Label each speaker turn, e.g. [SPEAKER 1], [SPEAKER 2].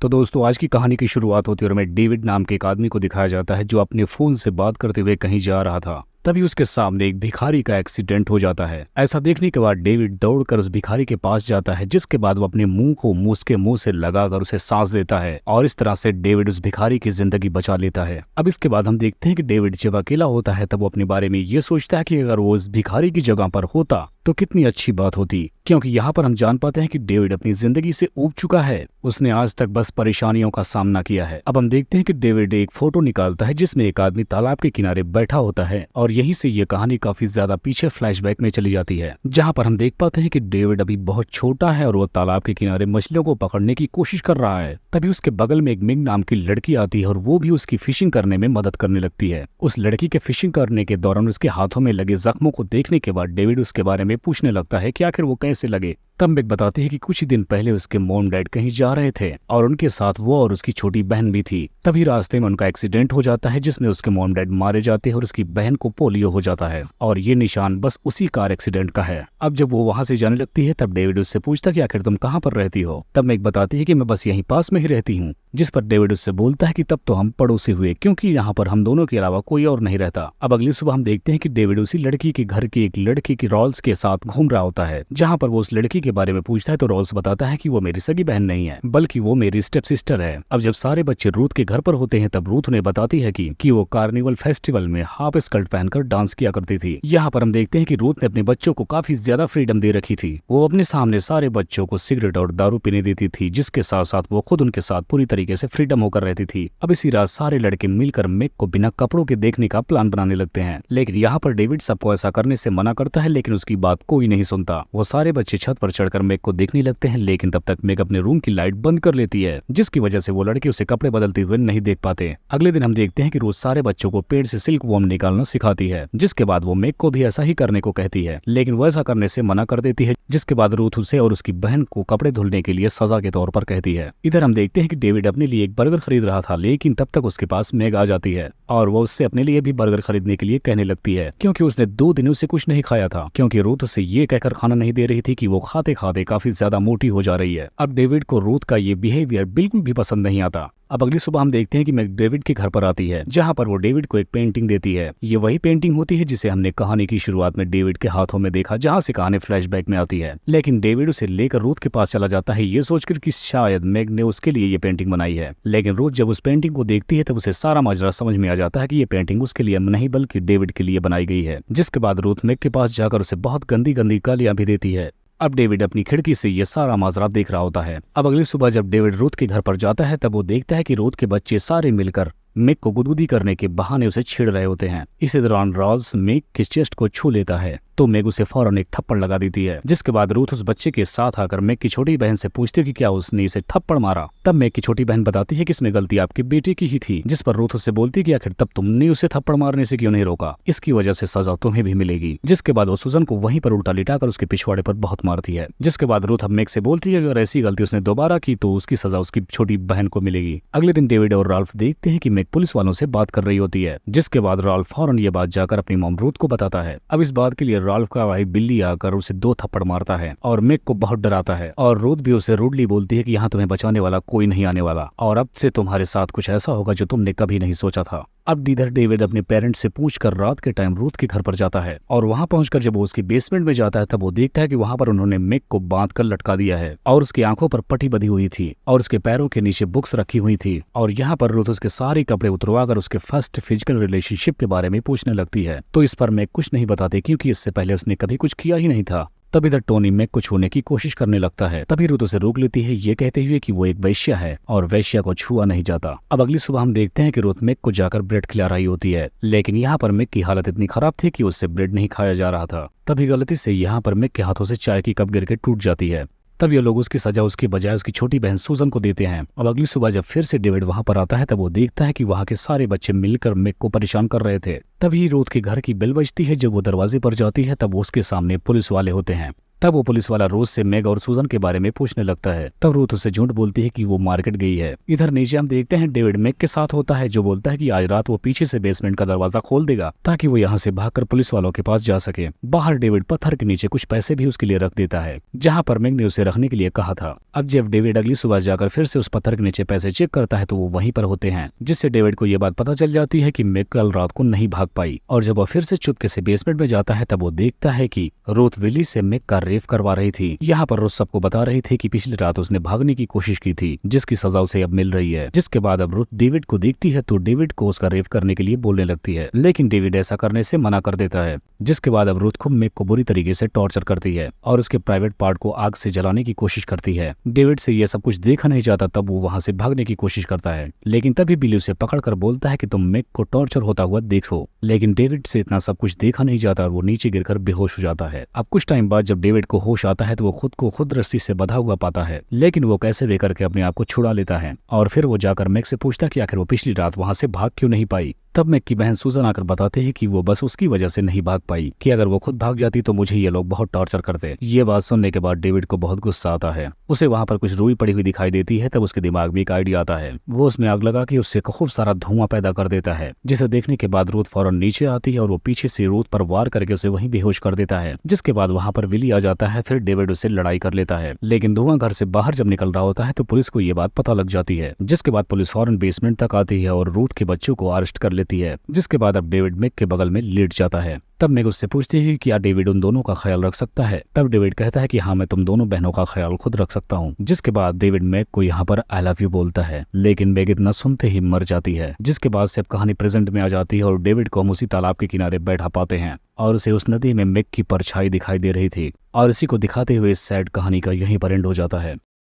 [SPEAKER 1] तो दोस्तों आज की कहानी की शुरुआत होती है और हमें डेविड नाम के एक आदमी को दिखाया जाता है जो अपने फोन से बात करते हुए कहीं जा रहा था। तभी उसके सामने एक भिखारी का एक्सीडेंट हो जाता है। ऐसा देखने के बाद डेविड दौड़कर उस भिखारी के पास जाता है, जिसके बाद वो अपने मुंह को उसके मुंह से लगाकर उसे सांस देता है और इस तरह से डेविड उस भिखारी की जिंदगी बचा लेता है। अब इसके बाद हम देखते हैं कि डेविड जब अकेला होता है तब वो अपने बारे में ये सोचता है कि अगर वो उस भिखारी की जगह पर होता तो कितनी अच्छी बात होती, क्योंकि यहाँ पर हम जान पाते हैं कि डेविड अपनी जिंदगी से ऊब चुका है। उसने आज तक बस परेशानियों का सामना किया है। अब हम देखते हैं कि डेविड एक फोटो निकालता है जिसमें एक आदमी तालाब के किनारे बैठा होता है और यहीं से ये कहानी काफी ज्यादा पीछे फ्लैशबैक में चली जाती है, जहाँ पर हम देख पाते हैं कि डेविड अभी बहुत छोटा है और वो तालाब के किनारे मछलियों को पकड़ने की कोशिश कर रहा है। तभी उसके बगल में एक मिंग नाम की लड़की आती है और वो भी उसकी फिशिंग करने में मदद करने लगती है। उस लड़की के फिशिंग करने के दौरान उसके हाथों में लगे जख्मों को देखने के बाद डेविड उसके बारे में पूछने लगता है कि आखिर वो कैसे लगे। तब मिग बताती है कि कुछ ही दिन पहले उसके मॉम डैड कहीं जा रहे थे और उनके साथ वो और उसकी छोटी बहन भी थी। तभी रास्ते में उनका एक्सीडेंट हो जाता है जिसमें उसके मॉम डैड मारे जाते हैं और उसकी बहन को पोलियो हो जाता है और ये निशान बस उसी कार एक्सीडेंट का है। अब जब वो वहां से जाने लगती है तब डेविड उससे पूछता कि आखिर तुम कहाँ पर रहती हो। तब मिग बताती है कि मैं बस यहीं पास में ही रहती हूँ, जिस पर डेविड उससे बोलता है कि तब तो हम पड़ोसी हुए, क्योंकि यहाँ पर हम दोनों के अलावा कोई और नहीं रहता। अब अगली सुबह हम देखते हैं कि डेविड उसी लड़की के घर की एक लड़की की रॉल्स के साथ घूम रहा होता है, जहाँ पर वो उस लड़की के बारे में पूछता है तो रॉल्स बताता है कि वो मेरी सगी बहन नहीं है बल्कि वो मेरी स्टेप सिस्टर है। अब जब सारे बच्चे रूथ के घर पर होते हैं तब रूथ उन्हें बताती है कि वो कार्निवल फेस्टिवल में हाफ स्कर्ट पहनकर डांस किया करती थी। यहाँ पर हम देखते हैं कि रूथ ने अपने बच्चों को काफी ज्यादा फ्रीडम दे रखी थी। वो अपने सामने सारे बच्चों को सिगरेट और दारू पीने देती थी, जिसके साथ साथ वो खुद उनके साथ पूरी तरीके से फ्रीडम होकर रहती थी। अब इसी रात सारे लड़के मिलकर मेग को बिना कपड़ों के देखने का प्लान बनाने लगते हैं, लेकिन यहाँ पर डेविड सबको ऐसा करने से मना करता है, लेकिन उसकी बात कोई नहीं सुनता। वो सारे बच्चे छत पर चढ़कर मेग को देखने लगते हैं, लेकिन तब तक मेग अपने रूम की लाइट बंद कर लेती है, जिसकी वजह से वो लड़के उसे कपड़े बदलते हुए नहीं देख पाते। अगले दिन हम देखते हैं कि रोज सारे बच्चों को पेड़ से सिल्क वॉर्म निकालना सिखाती है, जिसके बाद वो मेग को भी ऐसा ही करने को कहती है, लेकिन वो ऐसा करने से मना कर देती है, जिसके बाद रूथ उसे और उसकी बहन को कपड़े धुलने के लिए सजा के तौर पर कहती है। इधर हम देखते हैं कि डेविड अपने लिए एक बर्गर खरीद रहा था, लेकिन तब तक उसके पास मेग आ जाती है और वो उससे अपने लिए भी बर्गर खरीदने के लिए कहने लगती है, क्योंकि उसने 2 दिनों से कुछ नहीं खाया था, क्योंकि रूथ उसे ये कहकर खाना नहीं दे रही थी कि वो खाते खाते काफी ज्यादा मोटी हो जा रही है। अब डेविड को रूथ का ये बिहेवियर बिल्कुल भी पसंद नहीं आता। अब अगली सुबह हम देखते हैं कि मैग डेविड के घर पर आती है, जहां पर वो डेविड को एक पेंटिंग देती है। ये वही पेंटिंग होती है जिसे हमने कहानी की शुरुआत में डेविड के हाथों में देखा, जहां से कहानी फ्लैशबैक में आती है। लेकिन डेविड उसे लेकर रूथ के पास चला जाता है, ये सोचकर कि शायद मैग ने उसके लिए ये पेंटिंग बनाई है। लेकिन रूथ जब उस पेंटिंग को देखती है तब उसे सारा माजरा समझ में आ जाता है कि ये पेंटिंग उसके लिए नहीं बल्कि डेविड के लिए बनाई गई है। जिसके बाद रूथ मैग के पास जाकर उसे बहुत गंदी गंदी गालियां भी देती है। अब डेविड अपनी खिड़की से ये सारा माजरा देख रहा होता है। अब अगली सुबह जब डेविड रूथ के घर पर जाता है तब वो देखता है कि रूथ के बच्चे सारे मिलकर मिक को गुदगुदी करने के बहाने उसे छेड़ रहे होते हैं। इसी दौरान रॉल्स मिक के चेस्ट को छू लेता है तो मेग उसे फौरन एक थप्पड़ लगा देती है, जिसके बाद रूथ उस बच्चे के साथ आकर मेग की छोटी बहन से पूछती है कि क्या उसने इसे थप्पड़ मारा। तब मेग की छोटी बहन बताती है कि इसमें गलती आपके बेटे की ही थी, जिस पर रूथ उससे बोलती कि आखिर तब तुमने उसे थप्पड़ मारने से क्यों नहीं रोका, इसकी वजह से सजा तुम्हें भी मिलेगी। जिसके बाद वो सुजन को वहीं पर उल्टा लिटाकर उसके पिछवाड़े पर बहुत मारती है। जिसके बाद रूथ अब मेग से बोलती है कि अगर ऐसी गलती उसने दोबारा की तो उसकी सजा उसकी छोटी बहन को मिलेगी। अगले दिन डेविड और राल्फ देखते हैं कि मेग पुलिस वालों से बात कर रही होती है, जिसके बाद राल्फ फौरन ये बात जाकर अपनी मॉम रूथ को बताता है। अब इस बात के लिए राल्फ का भाई बिल्ली आकर उसे 2 थप्पड़ मारता है और मेग को बहुत डराता है और रूथ भी उसे रूडली बोलती है कि यहाँ तुम्हें बचाने वाला कोई नहीं आने वाला और अब से तुम्हारे साथ कुछ ऐसा होगा जो तुमने कभी नहीं सोचा था। अब इधर डेविड अपने पेरेंट्स से पूछकर रात के टाइम रूथ के घर पर जाता है और वहां पहुंचकर जब वो उसके बेसमेंट में जाता है तब वो देखता है कि वहां पर उन्होंने मेग को बांध कर लटका दिया है और उसकी आंखों पर पट्टी बंधी हुई थी और उसके पैरों के नीचे बुक्स रखी हुई थी और यहाँ पर रूथ उसके सारे कपड़े उतरवा कर उसके फर्स्ट फिजिकल रिलेशनशिप के बारे में पूछने लगती है। तो इस पर मेग कुछ नहीं बताती, क्योंकि इससे पहले उसने कभी कुछ किया ही नहीं था। तब इधर टोनी मेग को छूने की कोशिश करने लगता है, तभी रूथ उसे रोक लेती है, ये कहते हुए कि वो एक वैश्या है और वैश्या को छुआ नहीं जाता। अब अगली सुबह हम देखते हैं कि रूथ मेग को जाकर ब्रेड खिला रही होती है, लेकिन यहाँ पर मेग की हालत इतनी खराब थी कि उससे ब्रेड नहीं खाया जा रहा था। तभी गलती से यहाँ पर मेग के हाथों से चाय की कप गिर के टूट जाती है। तब ये लोग उसकी सजा उसके बजाय उसकी छोटी बहन सूजन को देते हैं। अब अगली सुबह जब फिर से डेविड वहां पर आता है तब वो देखता है कि वहां के सारे बच्चे मिलकर मेग को परेशान कर रहे थे। तभी रूथ के घर की बेल बजती है। जब वो दरवाजे पर जाती है तब उसके सामने पुलिस वाले होते हैं। तब वो पुलिस वाला रोज से मैग और सूजन के बारे में पूछने लगता है। तब रूथ उससे झूठ बोलती है कि वो मार्केट गई है। इधर नीचे हम देखते हैं डेविड मैग के साथ होता है, जो बोलता है कि आज रात वो पीछे से बेसमेंट का दरवाजा खोल देगा ताकि वो यहाँ से भागकर पुलिस वालों के पास जा सके। बाहर डेविड पत्थर के नीचे कुछ पैसे भी उसके लिए रख देता है, जहाँ पर मैग ने उसे रखने के लिए कहा था। अब जब डेविड अगली सुबह जाकर फिर से उस पत्थर के नीचे पैसे चेक करता है तो वो वहीं पर होते हैं, जिससे डेविड को ये बात पता चल जाती है कि मैग कल रात को नहीं भाग पाई। और जब वो फिर से चुपके से बेसमेंट में जाता है तब वो देखता है कि रूथ विली से मैग का रेप करवा रही थी। यहाँ पर रूथ सबको बता रही थी कि पिछली रात उसने भागने की कोशिश की थी, जिसकी सजा उसे अब मिल रही है। जिसके बाद अब रूथ डेविड को देखती है तो डेविड को उसका रेप करने के लिए बोलने लगती है, लेकिन डेविड ऐसा करने से मना कर देता है। जिसके बाद अब रूथ खुद मैग को बुरी तरीके से टॉर्चर करती है और उसके प्राइवेट पार्ट को आग से जलाने की कोशिश करती है। डेविड से यह सब कुछ देखा नहीं जाता, तब वो वहाँ से भागने की कोशिश करता है, लेकिन तभी बिली उसे पकड़कर बोलता है कि तुम मैग को टॉर्चर होता हुआ देखो। लेकिन डेविड से इतना सब कुछ देखा नहीं जाता और वो नीचे गिरकर बेहोश हो जाता है। अब कुछ टाइम बाद जब डेविड को होश आता है तो वो खुद को खुद रस्सी से बंधा हुआ पाता है, लेकिन वो कैसे भी करके अपने आप को छुड़ा लेता है। और फिर वो जाकर मैग से पूछता है कि आखिर वो पिछली रात वहाँ से भाग क्यों नहीं पाई। तब मैग की बहन सूजन आकर बताते हैं कि वो बस उसकी वजह से नहीं भाग पाई, कि अगर वो खुद भाग जाती तो मुझे ये लोग बहुत टॉर्चर करते। ये बात सुनने के बाद डेविड को बहुत गुस्सा आता है। उसे वहाँ पर कुछ रुई पड़ी हुई दिखाई देती है। तब उसके दिमाग में एक आइडिया आता है। वो उसमें आग लगा के उससे खूब सारा धुआं पैदा कर देता है, जिसे देखने के बाद रूथ फौरन नीचे आती है और वो पीछे से रूथ पर वार करके उसे वहीं बेहोश कर देता है। जिसके बाद वहाँ पर विली आ जाता है। फिर डेविड उससे लड़ाई कर लेता है, लेकिन धुआं घर से बाहर जब निकल रहा होता है तो पुलिस को ये बात पता लग जाती है। जिसके बाद पुलिस फौरन बेसमेंट तक आती है और रूथ के बच्चों को अरेस्ट कर लेती है। जिसके बाद अब डेविड मैग के बगल में लेट जाता है। तब मैग उससे पूछती है कि क्या डेविड उन दोनों का ख्याल रख सकता है। तब डेविड कहता है कि हाँ, मैं तुम दोनों बहनों का ख्याल खुद रख सकता हूँ। जिसके बाद डेविड मैग को यहाँ पर आई लव यू बोलता है, लेकिन मैग इतना सुनते ही मर जाती है। जिसके बाद से अब कहानी प्रेजेंट में आ जाती है और डेविड को हम उसी तालाब के किनारे बैठा पाते हैं और उसे उस नदी में मैग की परछाई दिखाई दे रही थी। और इसी को दिखाते हुए इस सैड कहानी का यहीं पर एंड हो जाता है।